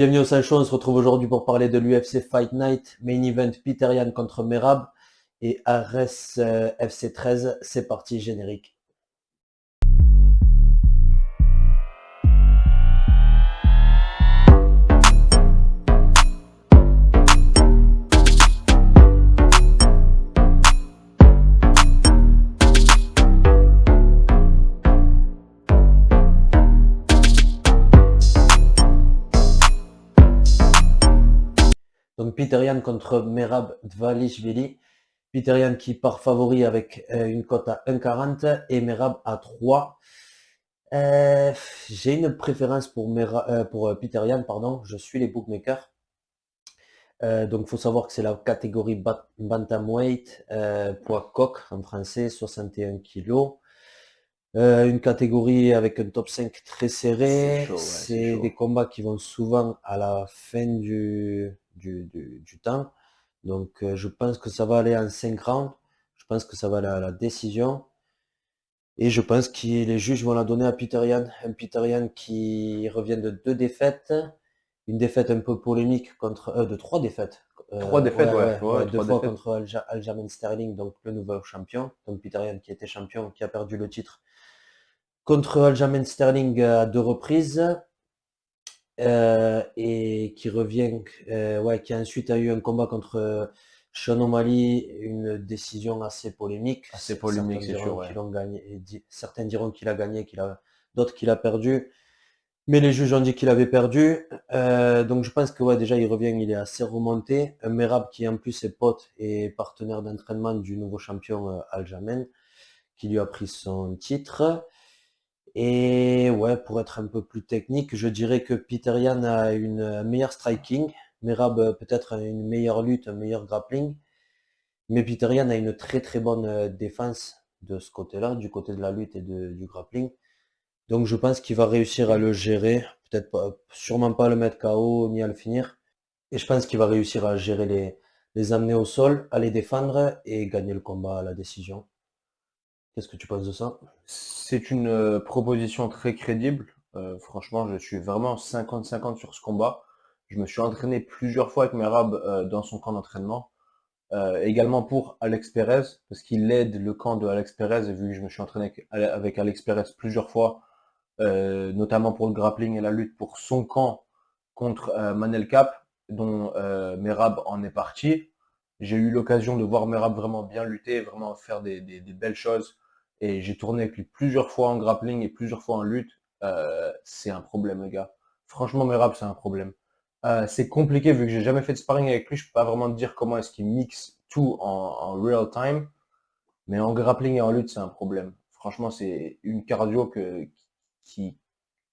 Bienvenue au Sancho, on se retrouve aujourd'hui pour parler de l'UFC Fight Night, Main Event Peter Yan contre Merab et Ares FC 13, c'est parti, générique. Donc Peter Yan contre Merab Dvalishvili. Peter Yan qui part favori avec une cote à 1,40 et Merab à 3. J'ai une préférence pour, Peter Yan, pardon. Je suis les bookmakers. Donc il faut savoir que c'est la catégorie Bantamweight, poids coq en français, 61 kg. Une catégorie avec un top 5 très serré. C'est des combats qui vont souvent à la fin du temps. Donc je pense que ça va aller en 5 rounds. Je pense que ça va aller à la décision. Et je pense que les juges vont la donner à Peter Yan. Un Peter Yan qui revient de 2 défaites. Une défaite un peu polémique de 3 défaites. 3 défaites, ouais. 2 fois contre Aljamain Sterling, donc le nouveau champion. Donc Peter Yan qui était champion, qui a perdu le titre contre Aljamain Sterling à 2 reprises. Et qui revient, qui ensuite a eu un combat contre Sean O'Malley, une décision assez polémique. Assez polémique, c'est sûr, ouais. Certains diront qu'il a gagné, d'autres qu'il a perdu. Mais les juges ont dit qu'il avait perdu. Donc je pense que déjà il revient, il est assez remonté. Un Merab qui en plus est pote et partenaire d'entraînement du nouveau champion Aljamain, qui lui a pris son titre. Et pour être un peu plus technique, je dirais que Peter Yan a une meilleure striking, Merab peut-être une meilleure lutte, un meilleur grappling, mais Peter Yan a une très très bonne défense de ce côté-là, du côté de la lutte et du grappling. Donc je pense qu'il va réussir à le gérer, peut-être pas, sûrement pas le mettre KO ni à le finir. Et je pense qu'il va réussir à gérer les amener au sol, à les défendre et gagner le combat à la décision. Qu'est-ce que tu penses de ça? C'est une proposition très crédible. Franchement, je suis vraiment 50-50 sur ce combat. Je me suis entraîné plusieurs fois avec Merab dans son camp d'entraînement. Également pour Alex Perez, parce qu'il aide le camp de Alex Perez, et vu que je me suis entraîné avec Alex Perez plusieurs fois, notamment pour le grappling et la lutte pour son camp contre Manel Cap, dont Merab en est parti. J'ai eu l'occasion de voir Merab vraiment bien lutter, vraiment faire des belles choses. Et j'ai tourné avec lui plusieurs fois en grappling et plusieurs fois en lutte. C'est un problème, les gars. Franchement, Merab, c'est un problème. C'est compliqué vu que j'ai jamais fait de sparring avec lui. Je peux pas vraiment te dire comment est-ce qu'il mixe tout en real time. Mais en grappling et en lutte, c'est un problème. Franchement, c'est une cardio que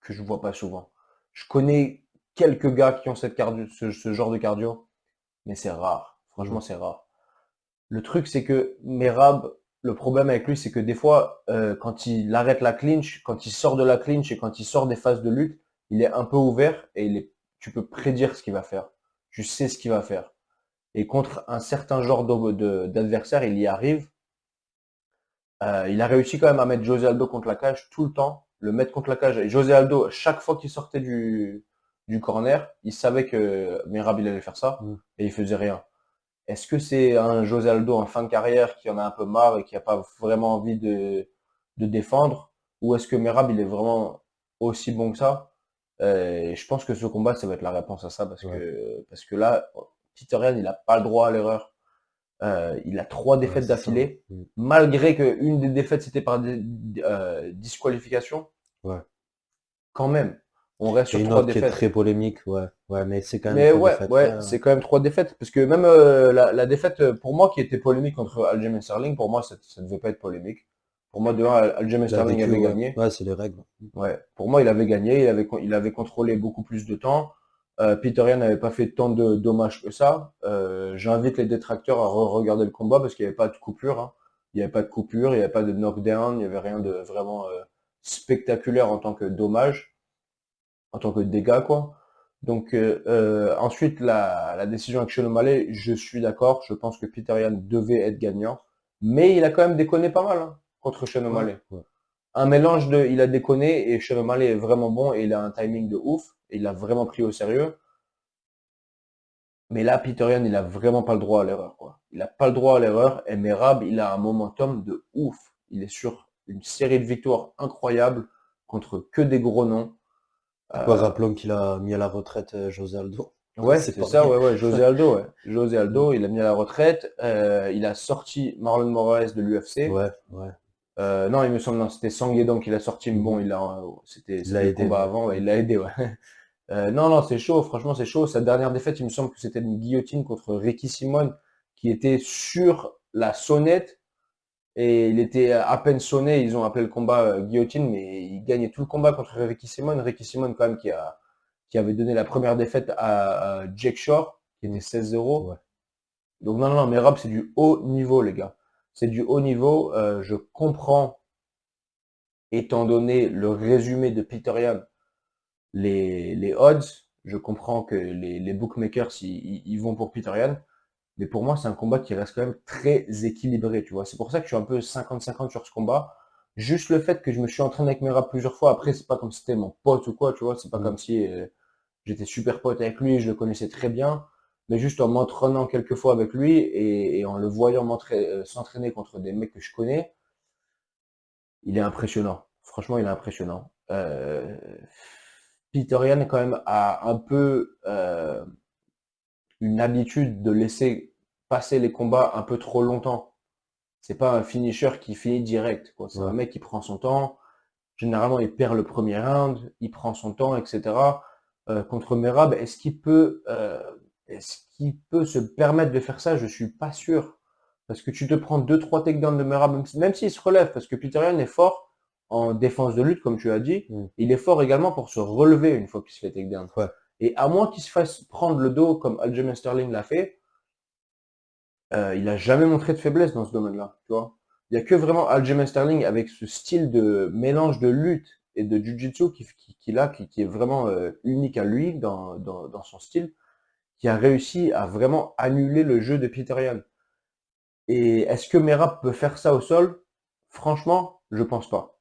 je vois pas souvent. Je connais quelques gars qui ont cette cardio, ce genre de cardio, mais c'est rare. Franchement, c'est rare. Le truc, c'est que Merab, le problème avec lui, c'est que des fois, quand il arrête la clinch, quand il sort de la clinch et quand il sort des phases de lutte, il est un peu ouvert et tu peux prédire ce qu'il va faire. Tu sais ce qu'il va faire. Et contre un certain genre d'adversaire, il y arrive. Il a réussi quand même à mettre José Aldo contre la cage tout le temps, le mettre contre la cage. Et José Aldo, chaque fois qu'il sortait du corner, il savait que Merab il allait faire ça et il faisait rien. Est-ce que c'est un José Aldo en fin de carrière qui en a un peu marre et qui n'a pas vraiment envie de défendre? Ou est-ce que Merab il est vraiment aussi bon que ça? Je pense que ce combat, ça va être la réponse à ça parce que là, Peter Yan, il n'a pas le droit à l'erreur. Il a 3 défaites d'affilée, malgré qu'une des défaites c'était par disqualification. Quand même, on reste sur 3 défaites. Qui est très polémique, mais c'est quand même 3 défaites. C'est quand même 3 défaites, parce que même la défaite pour moi qui était polémique contre Aljamain Sterling, pour moi ça ne devait pas être polémique. Pour moi, de 1, Aljamain Sterling avait gagné. Ouais, c'est les règles. Ouais, pour moi, il avait gagné, il avait contrôlé beaucoup plus de temps. Peter Yan n'avait pas fait tant de dommages que ça. J'invite les détracteurs à regarder le combat parce qu'il n'y avait pas de coupure. Hein. Il n'y avait pas de coupure, il n'y avait pas de knockdown, il n'y avait rien de vraiment spectaculaire en tant que dommage, en tant que dégâts, quoi. Donc ensuite, la décision avec Sean O'Malley, je suis d'accord. Je pense que Peter Yan devait être gagnant. Mais il a quand même déconné pas mal contre Sean O'Malley. Un mélange il a déconné et Sean O'Malley est vraiment bon et il a un timing de ouf. Et il l'a vraiment pris au sérieux. Mais là, Peter Yan, il a vraiment pas le droit à l'erreur, quoi. Il a pas le droit à l'erreur. Et Merab, il a un momentum de ouf. Il est sur une série de victoires incroyables contre que des gros noms. Ouais, Euh, rappelons qu'il a mis à la retraite José Aldo. ouais, C'est c'est pas ça, rien. ouais, ouais. José Aldo, ouais. José Mm. Aldo, il a mis à la retraite. Il a sorti Marlon Moraes de l'UFC. Ouais, ouais. Non, il me semble, non, c'était Sanguedon qui l'a sorti, mais bon, Mhm. c'était Il l'a le aidé, combat ouais. avant, ouais, Mm. il l'a aidé, ouais. Non, non, c'est chaud, franchement, c'est chaud. Sa dernière défaite, il me semble que c'était une guillotine contre Ricky Simon, qui était sur la sonnette, et il était à peine sonné, ils ont appelé le combat guillotine, mais il gagnait tout le combat contre Ricky Simon. Ricky Simon, quand même, qui avait donné la première défaite à Jake Shore, qui était Mm. 16-0. Ouais. Donc non, non, non, mais Rob, c'est du haut niveau, les gars. C'est du haut niveau. Je comprends, étant donné le résumé de Peter Yan, les odds. Je comprends que les bookmakers, ils vont pour Peter Yan. Mais pour moi, c'est un combat qui reste quand même très équilibré, tu vois. C'est pour ça que je suis un peu 50-50 sur ce combat. Juste le fait que je me suis entraîné avec Merab plusieurs fois. Après, c'est pas comme si c'était mon pote ou quoi, tu vois. C'est pas Mm. comme si j'étais super pote avec lui, je le connaissais très bien. Mais juste en m'entraînant quelques fois avec lui et en le voyant s'entraîner contre des mecs que je connais, il est impressionnant. Franchement, il est impressionnant. Peter Yan quand même a un peu une habitude de laisser passer les combats un peu trop longtemps. C'est pas un finisher qui finit direct, quoi. C'est un Ouais. mec qui prend son temps. Généralement, il perd le premier round, il prend son temps, etc. Contre Merab, est-ce qu'il peut se permettre de faire ça? Je suis pas sûr. Parce que tu te prends deux, trois takedowns de Merab, même s'il se relève, parce que Peter Yan est fort en défense de lutte, comme tu as dit. Mm. Il est fort également pour se relever une fois qu'il se fait takedown. Ouais. Et à moins qu'il se fasse prendre le dos comme Aljamain Sterling l'a fait, il a jamais montré de faiblesse dans ce domaine-là, tu vois. Il y a que vraiment Aljamain Sterling avec ce style de mélange de lutte et de jiu-jitsu qui est vraiment unique à lui dans son style, qui a réussi à vraiment annuler le jeu de Peter Yan. Et est-ce que Merab peut faire ça au sol? Franchement, je pense pas.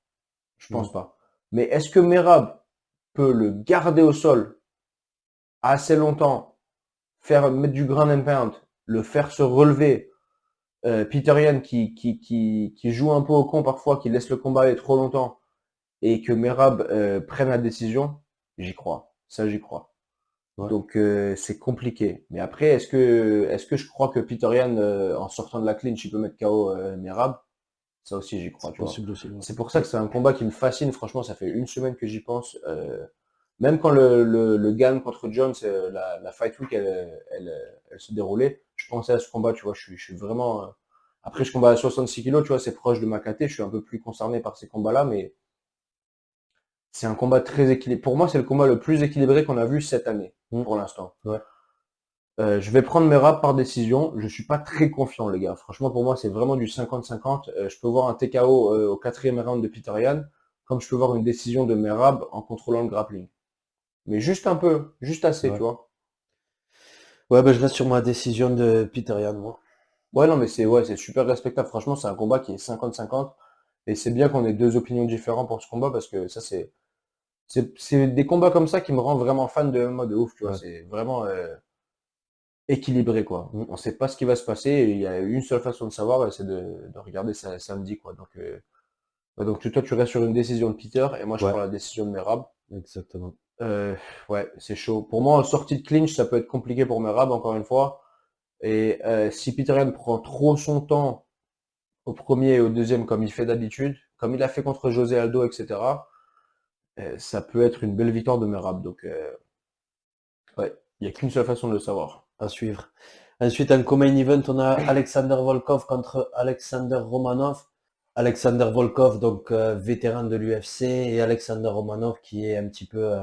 Je Mm. pense pas. Mais est-ce que Merab peut le garder au sol assez longtemps, mettre du ground and pound, le faire se relever, Peter Yan qui joue un peu au con parfois, qui laisse le combat aller trop longtemps et que Merab prenne la décision, j'y crois. Ça, j'y crois. Ouais. Donc c'est compliqué. Mais après, est-ce que je crois que Peter Yan, en sortant de la clinch, il peut mettre KO Merab? Ça aussi, j'y crois, C'est tu vois. possible aussi. Ouais. C'est pour ça que c'est un combat qui me fascine. Franchement, ça fait une semaine que j'y pense. Même quand le Gann contre Jones, la Fight Week, elle se déroulait, je pensais à ce combat, tu vois. Je suis vraiment. Après, je combat à 66 kilos, tu vois, c'est proche de ma caté. Je suis un peu plus concerné par ces combats-là, mais c'est un combat très équilibré. Pour moi, c'est le combat le plus équilibré qu'on a vu cette année, Mm. pour l'instant. Ouais. Je vais prendre mes raps par décision. Je suis pas très confiant, les gars. Franchement, pour moi, c'est vraiment du 50-50. Je peux voir un TKO au quatrième round de Peter Yan, comme je peux voir une décision de Merab en contrôlant le grappling. Mais juste un peu, juste assez, tu Ouais. vois. Ouais, ben, je reste sur ma décision de Peter Yan, moi. Ouais, non, mais c'est super respectable. Franchement, c'est un combat qui est 50-50. Et c'est bien qu'on ait deux opinions différentes pour ce combat parce que ça, c'est des combats comme ça qui me rendent vraiment fan de MMA de ouf, tu vois. Ouais. C'est vraiment équilibré, quoi. Mm. On sait pas ce qui va se passer. Et il y a une seule façon de savoir, et c'est de regarder ça samedi, quoi. Donc, ouais, donc toi, tu restes sur une décision de Peter et moi, je Ouais, prends la décision de Merab. exactement. Euh, ouais, c'est chaud. Pour moi, en sortie de clinch, ça peut être compliqué pour Merab, encore une fois. Et si Peter Yan prend trop son temps au premier et au deuxième, comme il fait d'habitude, comme il a fait contre José Aldo, etc., ça peut être une belle victoire de Merab. Donc, ouais, il n'y a qu'une seule façon de le savoir. À suivre. Ensuite, en co-main event, on a Alexander Volkov contre Alexander Romanov. Alexander Volkov, donc vétéran de l'UFC, et Alexander Romanov, qui est un petit peu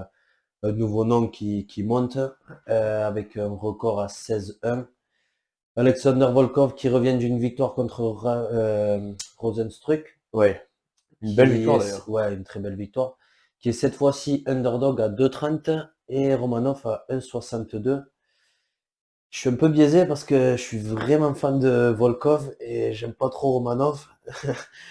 un nouveau nom qui monte, avec un record à 16-1. Alexander Volkov qui revient d'une victoire contre Rosenstruck, Ouais, une belle qui victoire est, d'ailleurs. ouais, une très belle victoire, qui est cette fois-ci underdog à 2,30 et Romanov à 1,62. Je suis un peu biaisé parce que je suis vraiment fan de Volkov et j'aime pas trop Romanov.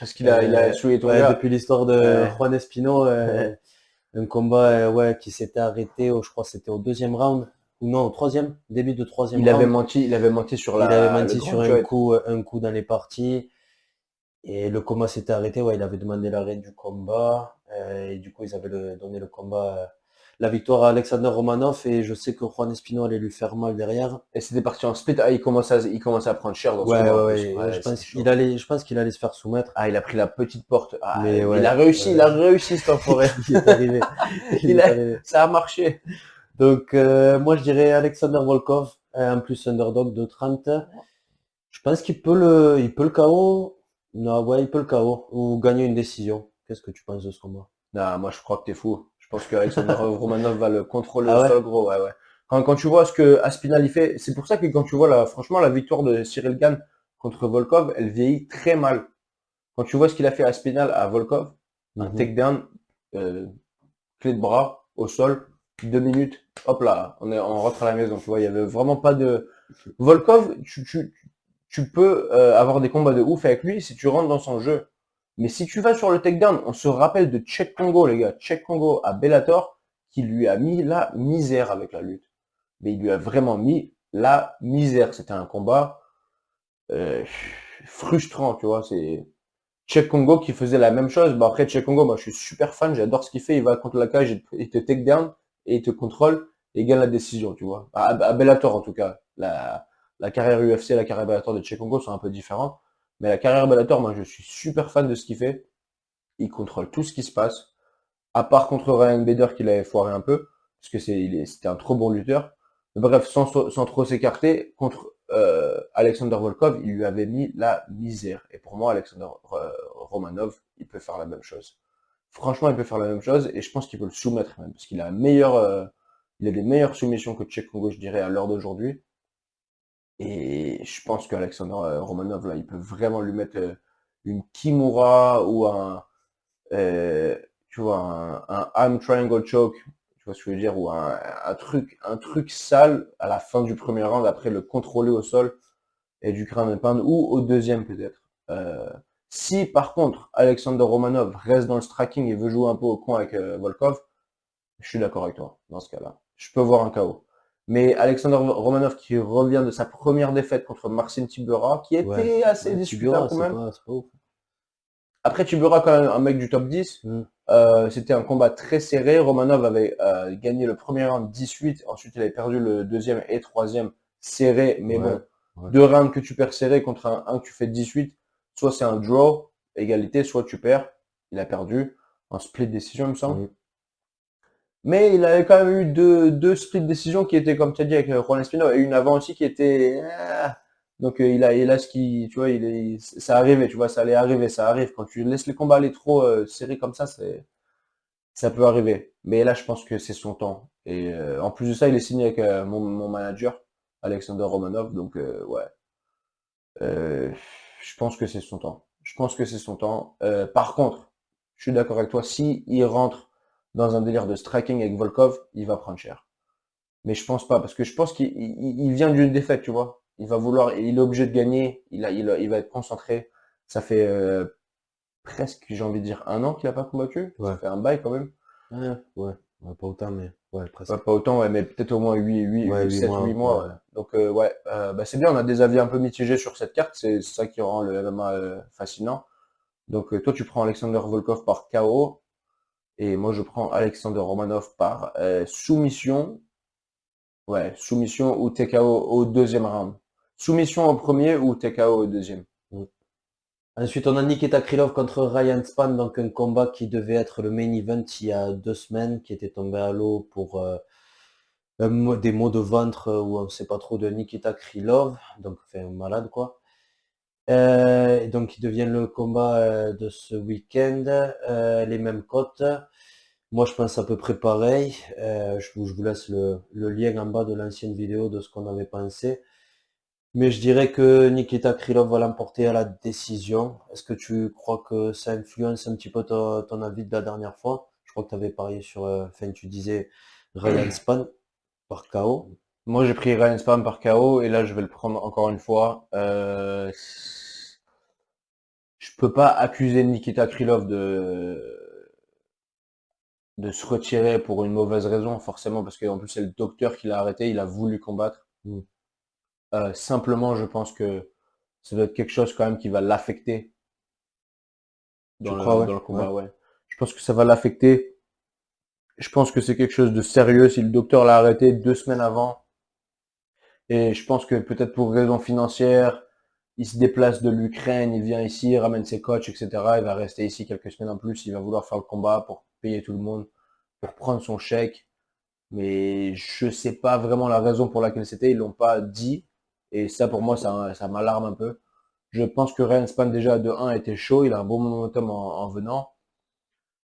Parce qu'il a souillé ton Ouais, gars. depuis l'histoire de Ouais. Juan Espino, un combat ouais, qui s'était arrêté, je crois que c'était au deuxième round, ou non, au troisième, début de troisième Il round. avait menti sur Il avait le menti grand sur cut. un coup dans les parties. Et le combat s'était arrêté, ouais, il avait demandé l'arrêt du combat. Et du coup, ils avaient donné le combat, la victoire à Alexander Romanov. Et je sais que Juan Espino allait lui faire mal derrière. Et c'était parti en split. Ah, il commençait à prendre cher dans ce Ouais, combat en ouais, plus. ouais. Ouais, c'était chaud. Je pense qu'il allait se faire soumettre. Ah, il a pris la petite porte. Ah, Mais il a ouais, réussi, il a réussi cet enfoiré. il est arrivé. Il est arrivé. Ça a marché. Donc, moi, je dirais Alexander Volkov, en plus underdog de 30. Je pense il peut le KO. Non, ouais, il peut le KO. Ou gagner une décision. Qu'est-ce que tu penses de ce combat? Non, moi je crois que t'es fou. Je pense que Alexander Romanov va le contrôler au Ah ouais? sol, gros. Ouais, ouais. Quand tu vois ce que Aspinal il fait, c'est pour ça que quand tu vois franchement la victoire de Cyril Gane contre Volkov, elle vieillit très mal. Quand tu vois ce qu'il a fait à Aspinal à Volkov, un Mhm. takedown, euh, clé de bras au sol, 2 minutes, hop là, on rentre à la maison. Tu vois, il y avait vraiment pas de Volkov. Tu peux avoir des combats de ouf avec lui si tu rentres dans son jeu. Mais si tu vas sur le takedown, on se rappelle de Cheick Kongo, les gars. Cheick Kongo à Bellator, qui lui a mis la misère avec la lutte. Mais il lui a vraiment mis la misère. C'était un combat euh, frustrant, tu vois. C'est Cheick Kongo qui faisait la même chose. Bah après, Cheick Kongo, moi je suis super fan, j'adore ce qu'il fait. Il va contre la cage, il te take down et il te contrôle et il gagne la décision, tu vois. À Bellator en tout cas. La carrière UFC et la carrière Bellator de Cheick Kongo sont un peu différentes. Mais la carrière Bellator, moi je suis super fan de ce qu'il fait. Il contrôle tout ce qui se passe. À part contre Ryan Bader qu'il avait foiré un peu, parce que c'était un trop bon lutteur. Mais bref, sans trop s'écarter, contre Alexander Volkov, il lui avait mis la misère. Et pour moi, Alexander Romanov, il peut faire la même chose. Franchement, il peut faire la même chose, et je pense qu'il peut le soumettre même, parce qu'il a il a des meilleures soumissions que Cheick Kongo, je dirais, à l'heure d'aujourd'hui. Et je pense qu'Alexander Romanov, là, il peut vraiment lui mettre une Kimura ou euh, tu vois, un arm triangle choke, tu vois ce que je veux dire, ou un truc sale à la fin du premier round, après le contrôler au sol et du ground and pound, ou au deuxième peut-être. Si par contre Alexander Romanov reste dans le striking et veut jouer un peu au coin avec Volkov, je suis d'accord avec toi dans ce cas-là. Je peux voir un KO. Mais Alexander Romanov qui revient de sa première défaite contre Marcin Tybura, qui Ouais. était assez Ouais, discutable Tibura, quand même. c'est pas ouf. Après, Tybura, quand même, un mec du top 10. Mm. C'était un combat très serré. Romanov avait gagné le premier round 18. Ensuite, il avait perdu le deuxième et troisième serré. Mais Ouais. bon, Ouais. 2 rounds que tu perds serré contre un que tu fais 18. Soit c'est un draw, égalité, soit tu perds. Il a perdu en split décision, il me semble. Mm. Mais il avait quand même eu deux split décisions qui étaient, comme tu as dit, avec Juan Espino, et une avant aussi qui était... Donc il a ce qui, tu vois, ça arrivait, tu vois, ça allait arriver, ça arrive. Quand tu laisses les combats aller trop serrés comme ça peut arriver. Mais là, je pense que c'est son temps. Et en plus de ça, il est signé avec mon manager, Alexander Romanov. Donc ouais, euh, je pense que c'est son temps. Je pense que c'est son temps. Par contre, je suis d'accord avec toi, si il rentre dans un délire de striking avec Volkov, il va prendre cher. Mais je pense pas, parce que je pense qu'il vient d'une défaite, tu vois. Il va vouloir, il est obligé de gagner, il va être concentré. Ça fait presque, j'ai envie de dire, 1 an qu'il a pas combattu. Ça Ouais. fait un bail quand même. Ouais. Ouais. Ouais, pas autant, mais ouais, presque. Pas autant, ouais, mais peut-être au moins Ouais, 8 7 mois. 8 Ouais. mois, ouais. Donc ouais, bah, c'est bien, on a des avis un peu mitigés sur cette carte, c'est ça qui rend le MMA fascinant. Donc toi tu prends Alexander Volkov par KO et moi je prends Alexander Romanov par soumission. Ouais, soumission ou TKO au deuxième round. Soumission au premier ou TKO au deuxième. Mm. Ensuite, on a Nikita Krylov contre Ryan Spann, donc un combat qui devait être le main event il y a 2 semaines, qui était tombé à l'eau pour des maux de ventre où on ne sait pas trop de Nikita Krylov, donc fait un malade quoi. Et donc il devient le combat de ce week-end, les mêmes cotes. Moi je pense à peu près pareil. Je vous laisse le lien en bas de l'ancienne vidéo de ce qu'on avait pensé. Mais je dirais que Nikita Krylov va l'emporter à la décision. Est-ce que tu crois que ça influence un petit peu ton avis de la dernière fois? Je crois que tu avais parié sur, enfin tu disais Ryan Spann par KO. Moi j'ai pris Ryan Spann par KO et là je vais le prendre encore une fois. Je peux pas accuser Nikita Krylov de se retirer pour une mauvaise raison, forcément, parce qu'en plus c'est le docteur qui l'a arrêté, il a voulu combattre. Mm. Simplement, je pense que ça doit être quelque chose quand même qui va l'affecter Tu crois, ouais? dans le Ouais. combat, ouais. Je pense que ça va l'affecter. Je pense que c'est quelque chose de sérieux si le docteur l'a arrêté 2 semaines avant. Et je pense que peut-être pour raison financière, il se déplace de l'Ukraine, il vient ici, il ramène ses coachs, etc. Il va rester ici quelques semaines en plus, il va vouloir faire le combat pour payer tout le monde, pour prendre son chèque. Mais je sais pas vraiment la raison pour laquelle c'était, ils l'ont pas dit. Et ça, pour moi, ça m'alarme un peu. Je pense que Ryan Spann, déjà, de 1 était chaud, il a un bon momentum en venant.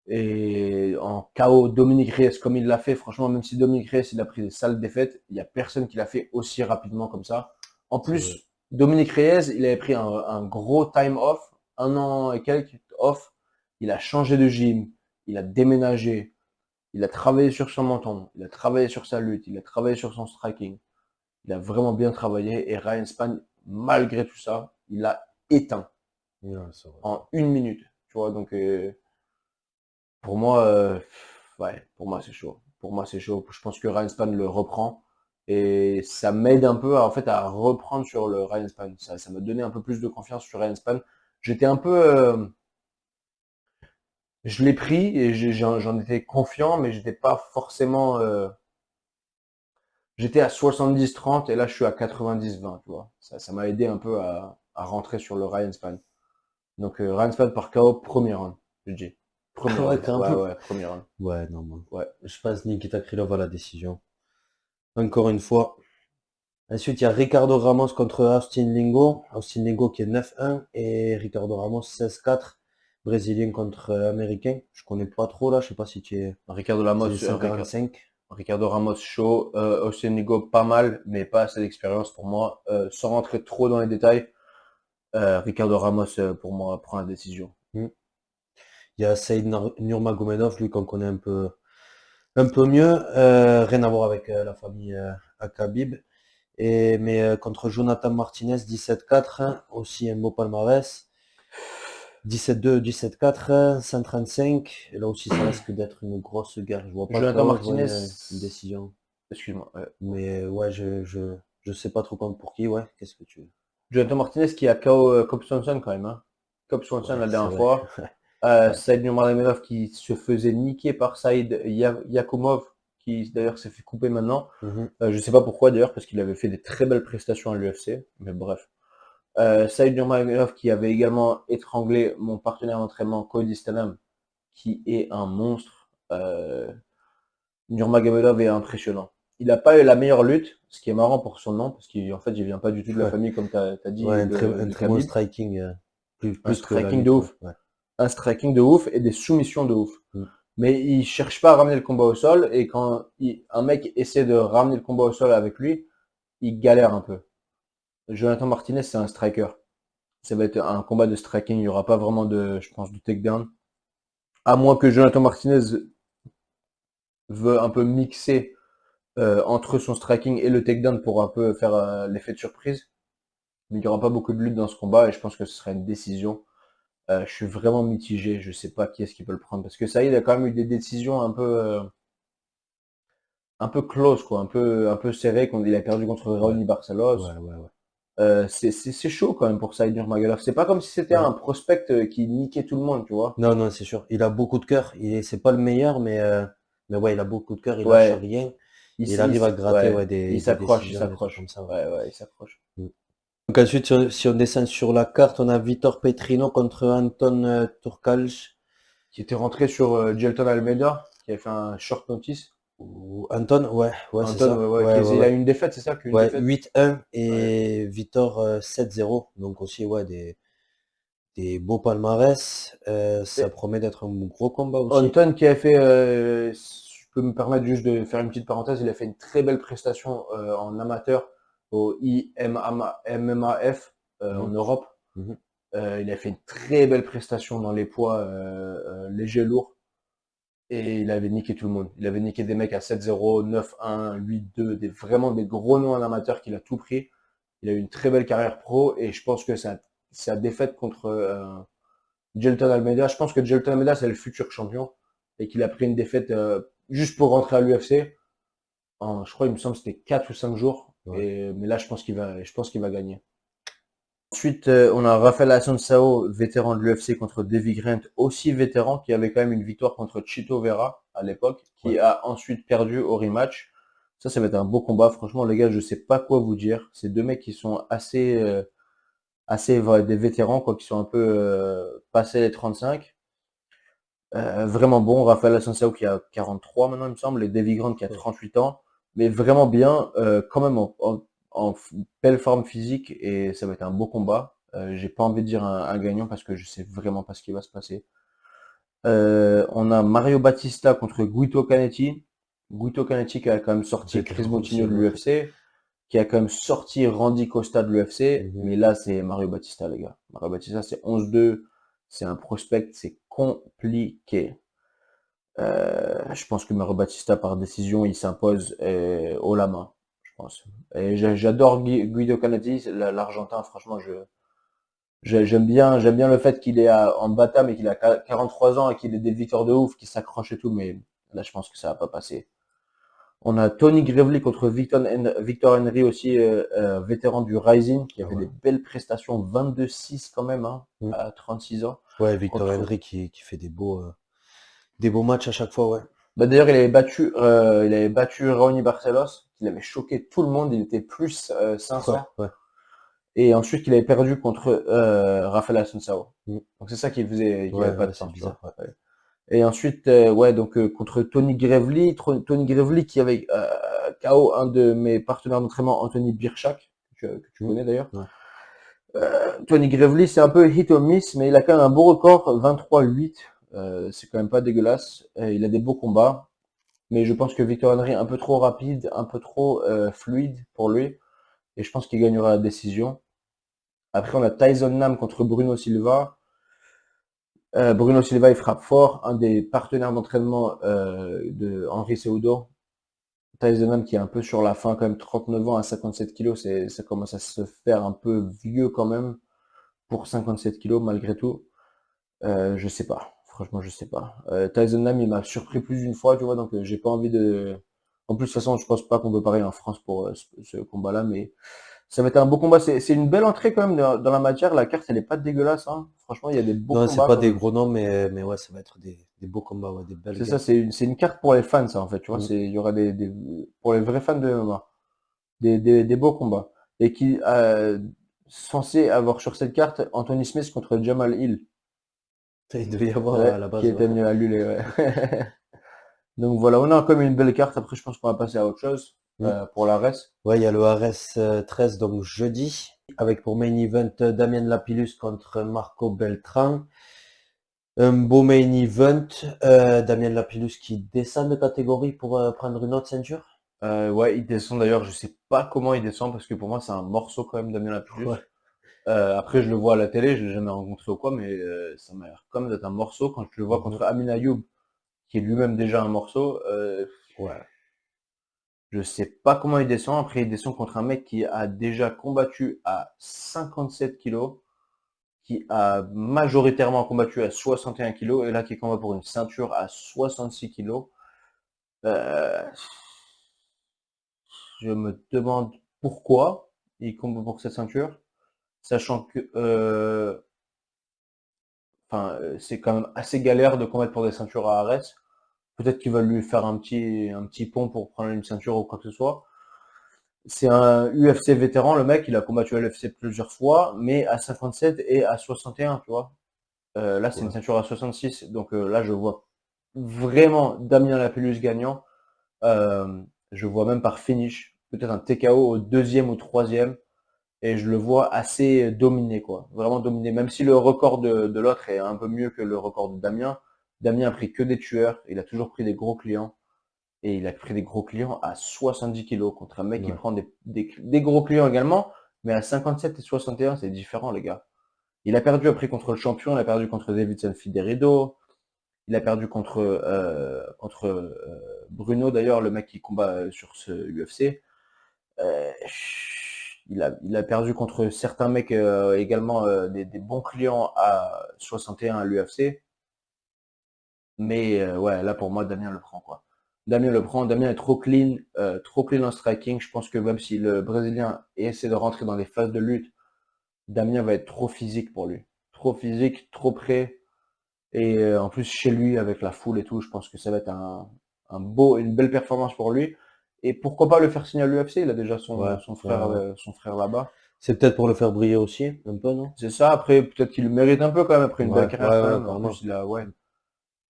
Et en KO Dominique Reyes, comme il l'a fait, franchement, même si Dominique Reyes, il a pris des sales défaites, il n'y a personne qui l'a fait aussi rapidement comme ça. En C'est vrai. plus, Dominique Reyes, il avait pris un gros time off, 1 an et quelques off. Il a changé de gym, il a déménagé, il a travaillé sur son menton, il a travaillé sur sa lutte, il a travaillé sur son striking. Il a vraiment bien travaillé et Ryan Spann, malgré tout ça, il l'a éteint Ouais, c'est vrai. en 1 minute. Tu vois, donc pour moi, ouais, pour moi c'est chaud. Pour moi c'est chaud. Je pense que Ryan Spann le reprend et ça m'aide un peu à, en fait, à reprendre sur le Ryan Spann. Ça m'a donné un peu plus de confiance sur Ryan Spann. J'étais un peu, je l'ai pris et j'en étais confiant, mais j'étais pas forcément, j'étais à 70-30 et là je suis à 90-20, tu vois. Ça m'a aidé un peu à rentrer sur le Ryan Spann. Donc Ryan Spann par KO, premier round, je dis. Premier Ah ouais, round. quand Ouais, même. ouais, premier round. Ouais, non, bon. Ouais. Je passe Nikita Krylov à la décision. Encore une fois. Ensuite, il y a Ricardo Ramos contre Austin Lingo. Austin Lingo qui est 9-1 et Ricardo Ramos 16-4. Brésilien contre Américain. Je connais pas trop là, je sais pas si tu es. Ricardo C'est Ramos, des 145. Ricardo Ramos chaud, Oceanigo pas mal, mais pas assez d'expérience pour moi. Sans rentrer trop dans les détails, Ricardo Ramos pour moi prend la décision. Hmm. Il y a Saïd Nurmagomedov, lui qu'on connaît un peu mieux. Rien à voir avec la famille Akhabib. Mais contre Jonathan Martinez 17-4, hein, aussi un beau palmarès. 17-2, 17-4, 135. Et là aussi, ça risque d'être une grosse guerre. Je vois pas le Jonathan KO, je vois une Martinez, décision. excuse-moi. Mais ouais, je sais pas trop contre pour qui, ouais. Qu'est-ce que tu veux? Jonathan Martinez qui a KO Cobb Swanson quand même. Hein. Cobb Swanson Ouais, la c'est dernière vrai. fois. Ouais. Saïd Nurmagomedov qui se faisait niquer par Saïd Yakoumov, qui d'ailleurs s'est fait couper maintenant. Mhm. Je sais pas pourquoi d'ailleurs, parce qu'il avait fait des très belles prestations à l'UFC. Mais bref. Saïd Nurmagomedov qui avait également étranglé mon partenaire d'entraînement Cody Stanham, qui est un monstre. Nurmagomedov est impressionnant. Il n'a pas eu la meilleure lutte, ce qui est marrant pour son nom, parce qu'en fait, il vient pas du tout de la Ouais, famille, comme tu as ouais, dit, un de très bon Khabib. striking, Un plus que la striking de lutte, ouais. ouf. Ouais. Un striking de ouf et des soumissions de ouf. Mm. Mais il cherche pas à ramener le combat au sol, et quand un mec essaie de ramener le combat au sol avec lui, il galère un peu. Jonathan Martinez, c'est un striker. Ça va être un combat de striking, il n'y aura pas vraiment de, je pense, de takedown. À moins que Jonathan Martinez veut un peu mixer entre son striking et le takedown pour un peu faire l'effet de surprise. Mais il n'y aura pas beaucoup de lutte dans ce combat et je pense que ce sera une décision. Je suis vraiment mitigé, je sais pas qui est-ce qui peut le prendre parce que ça y est, il a quand même eu des décisions un peu close, quoi, un peu serré quand il a perdu contre Ouais, Raoni Barcelos. ouais, ouais, ouais. C'est chaud quand même pour Saïd Nurmagomedov. C'est pas comme si c'était Ouais. un prospect qui niquait tout le monde, tu vois. Non, non, c'est sûr. Il a beaucoup de cœur. C'est pas le meilleur, mais ouais, il a beaucoup de cœur. Il lâche Ouais, rien. Et il arrive à gratter ouais, des il décisions, des trucs comme s'accroche. ça. Ouais. Ouais, ouais, il s'accroche. Mm. Donc ensuite, si on descend sur la carte, on a Vitor Petrino contre Anton Turkalj. Qui était rentré sur Jelton Almeida, qui avait fait un short notice. Ou Anton, ouais, ouais, c'est Anton, ça. ouais, ouais, Ouais, ouais, il a ouais. eu une défaite, c'est ça qu'une Ouais, défaite? 8-1 Ouais. et Vitor 7-0. Donc aussi, ouais, des beaux palmarès. Ça Et promet d'être un gros combat aussi. Anton qui a fait, si je peux me permettre juste de faire une petite parenthèse, il a fait une très belle prestation en amateur au IMMAF en Mhm, Europe. mhm. Il a fait une très belle prestation dans les poids légers lourds et il avait niqué tout le monde. Il avait niqué des mecs à 7-0, 9-1, 8-2, vraiment des gros noms en amateur qu'il a tout pris. Il a eu une très belle carrière pro et je pense que sa défaite contre Jelton Almeida, je pense que Jelton Almeida c'est le futur champion et qu'il a pris une défaite juste pour rentrer à l'UFC. Je crois, il me semble que c'était 4 ou 5 jours. Ouais. Mais là, je pense qu'il va gagner. Ensuite, on a Rafael Assunção, vétéran de l'UFC, contre Davy Grant, aussi vétéran, qui avait quand même une victoire contre Chito Vera à l'époque, qui Ouais. a ensuite perdu au rematch. Ça va être un beau combat. Franchement, les gars, je sais pas quoi vous dire. C'est deux mecs qui sont des vétérans, quoi, qui sont un peu passés les 35. Vraiment bon. Rafael Assunção qui a 43 maintenant, il me semble, et Davy Grant qui a Ouais. 38 ans. Mais vraiment bien, quand même en belle forme physique, et ça va être un beau combat. J'ai pas envie de dire un gagnant parce que je sais vraiment pas ce qui va se passer. On a Mario Battista contre Guito Canetti. Guito Canetti qui a quand même sorti Chris Vétéran aussi, Moutinho de ouais. l'UFC, qui a quand même sorti Randy Costa de l'UFC, Mhm. mais là c'est Mario Battista, les gars. Mario Battista, c'est 11-2, c'est un prospect, c'est compliqué. Je pense que Mario Battista, par décision, il s'impose haut la main, je pense. Et j'adore Guido Canetti, l'Argentin, franchement, j'aime bien le fait qu'il est en bata, mais qu'il a 43 ans et qu'il ait des victoires de ouf, qu'il s'accroche et tout, mais là, je pense que ça va pas passer. On a Tony Gravely contre Victor Henry aussi, vétéran du Rising, qui a Ah fait ouais. des belles prestations, 22-6 quand même, hein, Mm. à 36 ans. Ouais, Victor Contre, Henry qui fait des beaux matchs à chaque fois, ouais. Bah, d'ailleurs, il avait battu Raoni Barcelos, il avait choqué tout le monde, il était plus Ouais, 500. ouais. Et ensuite, il avait perdu contre Rafael Assunção. Mm. Donc c'est ça qui avait Ouais, pas ouais, de c'est sens, tu vois. bizarre, ouais. Ouais. Et ensuite, contre Tony Gravely, Tony Gravely qui avait KO un de mes partenaires d'entraînement, Anthony Birchak, que tu Mm. connais d'ailleurs. Ouais. Tony Gravely, c'est un peu hit or miss, mais il a quand même un beau record, 23-8. C'est quand même pas dégueulasse. Il a des beaux combats. Mais je pense que Victor Henry est un peu trop rapide, un peu trop fluide pour lui. Et je pense qu'il gagnera la décision. Après, on a Tyson Nam contre Bruno Silva. Bruno Silva, il frappe fort. Un des partenaires d'entraînement de Henry Cejudo. Tyson Nam qui est un peu sur la fin, quand même 39 ans à 57 kilos. Ça commence à se faire un peu vieux quand même pour 57 kilos malgré tout. Je sais pas. Franchement, je sais pas. Tyson Nam, il m'a surpris plus d'une fois, tu vois, donc j'ai pas envie de. En plus, de toute façon, je pense pas qu'on peut parler en France pour ce combat-là, mais ça va être un beau combat. C'est une belle entrée quand même dans la matière. La carte, elle est pas dégueulasse, hein. Franchement, il y a des beaux Non, c'est combats pas quand des même. gros noms, mais ouais, ça va être des beaux combats, ouais, des belles C'est ça, guerres. c'est une carte pour les fans, ça, en fait, tu vois. Mm. Il y aura pour les vrais fans de MMA, des beaux combats. Et qui, censé avoir sur cette carte Anthony Smith contre Jamal Hill. Il devait y avoir Ouais, à la qui base, ouais. était mieux à lui, ouais. Donc voilà, on a comme une belle carte. Après, je pense qu'on va passer à autre chose Mm. pour la reste. Ouais, il y a le RS 13, donc jeudi, avec pour main event Damien Lapillus contre Marco Beltran. Un beau main event, Damien Lapillus qui descend de catégorie pour prendre une autre ceinture. Ouais, il descend d'ailleurs. Je sais pas comment il descend parce que pour moi, c'est un morceau quand même, Damien Ouais. Lapillus. Après, je le vois à la télé, je l'ai jamais rencontré ou quoi, mais ça m'a l'air comme d'être un morceau. Quand je le vois Mhm. contre Amin Ayoub, qui est lui-même déjà un morceau, Ouais. je sais pas comment il descend. Après, il descend contre un mec qui a déjà combattu à 57 kilos, qui a majoritairement combattu à 61 kilos, et là qui combat pour une ceinture à 66 kilos. Euh, je me demande pourquoi il combat pour cette ceinture, sachant que c'est quand même assez galère de combattre pour des ceintures à Arès. Peut-être qu'il va lui faire un petit pont pour prendre une ceinture ou quoi que ce soit. C'est un UFC vétéran, le mec, il a combattu à l'UFC plusieurs fois, mais à 57 et à 61, tu vois. Là, c'est une Ouais. ceinture à 66, donc là, je vois vraiment Damien Lapillus gagnant. Je vois même par finish, peut-être un TKO au deuxième ou troisième, et je le vois assez dominé, quoi. Vraiment dominé, même si le record de l'autre est un peu mieux que le record de Damien. Damien a pris que des tueurs, il a toujours pris des gros clients. Et il a pris des gros clients à 70 kilos contre un mec qui Ouais. prend des gros clients également, mais à 57 et 61, c'est différent, les gars. Il a perdu après contre le champion, il a perdu contre Davidson Figueiredo, il a perdu contre Bruno, d'ailleurs, le mec qui combat sur ce UFC. Euh, il a perdu contre certains mecs également, des bons clients à 61 à l'UFC. Mais ouais, là pour moi, Damien le prend quoi. Damien le prend. Damien est trop clean en striking. Je pense que même si le Brésilien essaie de rentrer dans les phases de lutte, Damien va être trop physique pour lui. Trop physique, trop près. Et en plus chez lui avec la foule et tout, je pense que ça va être une belle performance pour lui. Et pourquoi pas le faire signer à l'UFC? Il a déjà Ouais, ouais, ouais. son frère là-bas. C'est peut-être pour le faire briller aussi, un peu, non? C'est ça. Après, peut-être qu'il le mérite un peu quand même après une belle Ouais, carrière ouais, quand ouais, même. En plus, carrément. ouais.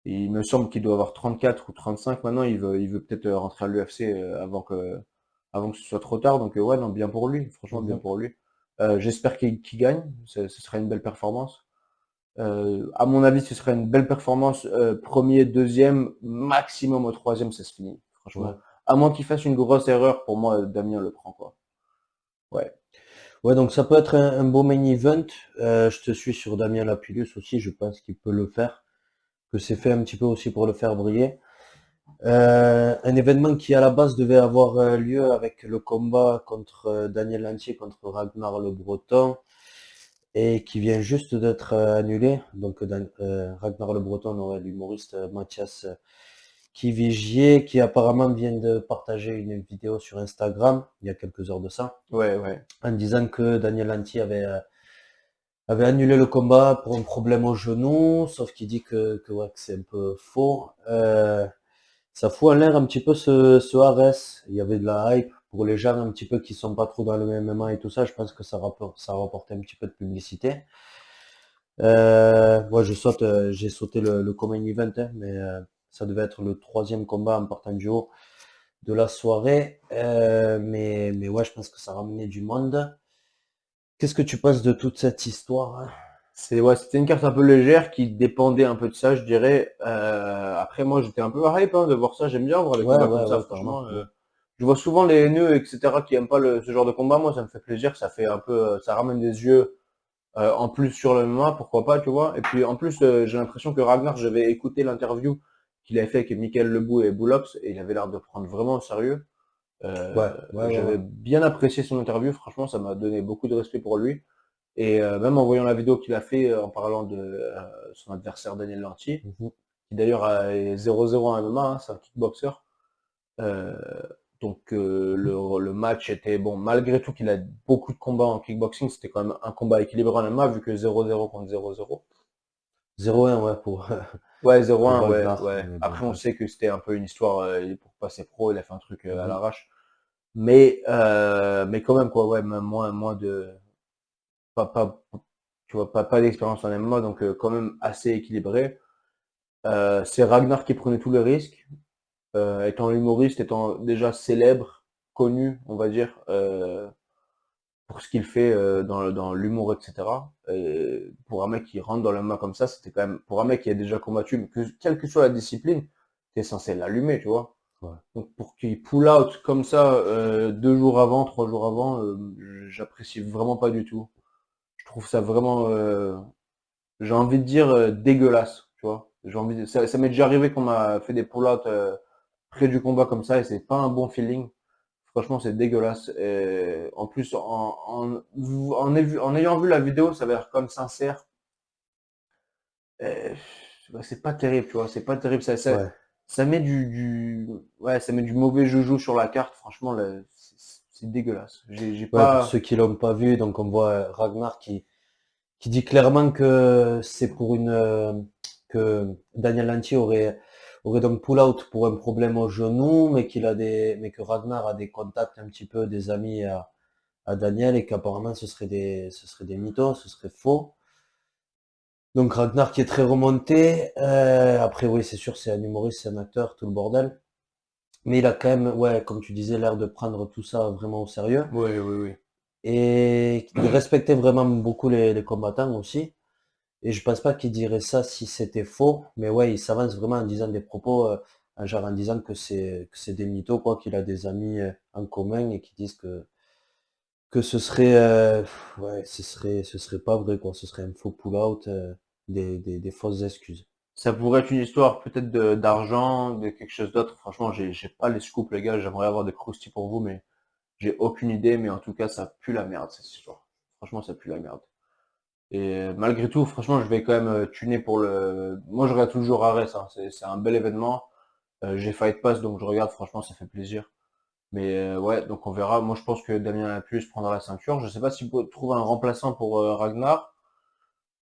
Il me semble qu'il doit avoir 34 ou 35 maintenant. Il veut peut-être rentrer à l'UFC avant que ce soit trop tard. Donc ouais, non, bien pour lui. Franchement, bien Mhm. pour lui. J'espère qu'il gagne. Ce sera une belle performance. À mon avis, ce serait une belle performance. Premier, deuxième, maximum au troisième, ça se finit. Ouais. Franchement. À moins qu'il fasse une grosse erreur, pour moi, Damien le prend, quoi. Ouais. Ouais, donc ça peut être un beau main event. Je te suis sur Damien Lapillus aussi, je pense qu'il peut le faire, que c'est fait un petit peu aussi pour le faire briller. Un événement qui à la base devait avoir lieu avec le combat contre Daniel Lantier contre Ragnar Le Breton et qui vient juste d'être annulé. Donc Ragnar Le Breton aurait l'humoriste Mathias Kivigier qui apparemment vient de partager une vidéo sur Instagram il y a quelques heures de ça Ouais, ouais. en disant que Daniel Lantier avait annulé le combat pour un problème au genou, sauf qu'il dit ouais, que c'est un peu faux. Ça fout en l'air un petit peu ce Ares. Il y avait de la hype pour les gens un petit peu qui sont pas trop dans le MMA et tout ça. Je pense que ça rapportait un petit peu de publicité. Ouais, j'ai sauté le common event, hein, mais ça devait être le troisième combat en partant du haut de la soirée. Mais ouais, je pense que ça ramenait du monde. Qu'est-ce que tu penses de toute cette histoire, hein? Ouais, c'était une carte un peu légère qui dépendait un peu de ça, je dirais. Après, moi, j'étais un peu hype de voir ça. J'aime bien voir les Ouais, combats ouais, comme ça, ouais, carrément. franchement. Je vois souvent les haineux, etc., qui aiment pas ce genre de combat. Moi, ça me fait plaisir. Ça fait un peu, ça ramène des yeux en plus sur le MMA, pourquoi pas, tu vois. Et puis, en plus, j'ai l'impression que Ragnar, j'avais écouté l'interview qu'il avait fait avec Michael Lebou et Boulox, et il avait l'air de prendre vraiment au sérieux. Euh, Ouais, ouais, ouais, ouais. J'avais bien apprécié son interview. Franchement, ça m'a donné beaucoup de respect pour lui. Et même en voyant la vidéo qu'il a fait en parlant de son adversaire Daniel Lanty, Mhm. qui d'ailleurs est 0-0 en MMA, hein, c'est un kickboxer. Euh, donc le match était bon, malgré tout qu'il a beaucoup de combats en kickboxing, c'était quand même un combat équilibré en MMA vu que 0-0 contre 0-0. 0-1, ouais, pour, Ouais, pour 0-1, ouais, Ragnar. ouais. Mais bon, Après, on ouais. sait que c'était un peu une histoire pour passer pro, il a fait un truc à Mhm. l'arrache. Mais quand même, quoi, ouais, même moins de, pas, tu vois, pas d'expérience en MMA, donc quand même assez équilibré. C'est Ragnar qui prenait tous les risques, étant humoriste, étant déjà célèbre, connu, on va dire, pour ce qu'il fait dans l'humour, etc. Pour un mec qui rentre dans le MMA comme ça, c'était quand même, pour un mec qui a déjà combattu, mais quelle que soit la discipline, t'es censé l'allumer, tu vois. Ouais. Donc pour qu'il pull out comme ça 2 jours avant, 3 jours avant, j'apprécie vraiment pas du tout. Je trouve ça vraiment, j'ai envie de dire dégueulasse, tu vois. Ça m'est déjà arrivé qu'on m'a fait des pull-out près du combat comme ça et c'est pas un bon feeling. Franchement, c'est dégueulasse. Et en plus, en ayant vu la vidéo, ça avait l'air comme sincère. Et, bah, c'est pas terrible, tu vois. C'est pas terrible. Ouais. Ça met ouais, ça met du mauvais joujou sur la carte. Franchement, là, c'est dégueulasse. J'ai Ouais, pour ceux pas. qui l'ont pas vu, donc on voit Ragnar qui dit clairement que c'est pour que Daniel Lanty aurait donc pull out pour un problème au genou, mais que Ragnar a des contacts un petit peu, des amis à Daniel et qu'apparemment ce serait des mythos, ce serait faux. Donc Ragnar qui est très remonté. Après oui, c'est sûr, c'est un humoriste, c'est un acteur, tout le bordel. Mais il a quand même, ouais, comme tu disais, l'air de prendre tout ça vraiment au sérieux. Oui, oui, oui. Et de respecter vraiment beaucoup les combattants aussi. Et je pense pas qu'il dirait ça si c'était faux, mais ouais, il s'avance vraiment en disant des propos, genre en disant que c'est des mythos, quoi, qu'il a des amis en commun et qui disent que ce serait, ouais, ce serait pas vrai, quoi, ce serait un faux pull-out, des fausses excuses. Ça pourrait être une histoire peut-être d'argent, de quelque chose d'autre. Franchement, j'ai pas les scoops, les gars. J'aimerais avoir des croustilles pour vous, mais j'ai aucune idée. Mais en tout cas, ça pue la merde, cette histoire. Franchement, ça pue la merde. Et malgré tout, franchement, je vais quand même tuner pour le. Moi, je regarde toujours Ares, hein. C'est un bel événement. J'ai Fight Pass, donc je regarde, franchement, ça fait plaisir. Mais ouais, donc on verra. Moi, je pense que Damien Lapus prendra la ceinture. Je sais pas s'il peut trouver un remplaçant pour Ragnar.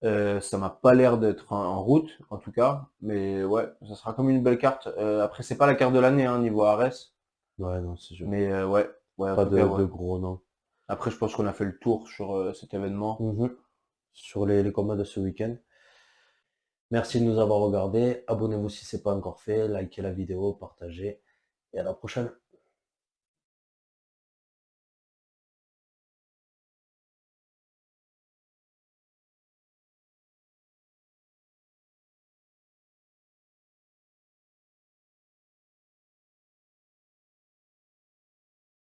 Ça m'a pas l'air d'être en route, en tout cas. Mais ouais, ça sera comme une belle carte. Après, c'est pas la carte de l'année, hein, niveau Ares. Ouais, non, c'est sûr. Mais ouais, ouais, en Pas tout cas, de ouais. gros noms. Après, je pense qu'on a fait le tour sur cet événement. Mhm. Sur les combats de ce week-end. Merci de nous avoir regardés. Abonnez-vous si ce n'est pas encore fait. Likez la vidéo, partagez. Et à la prochaine.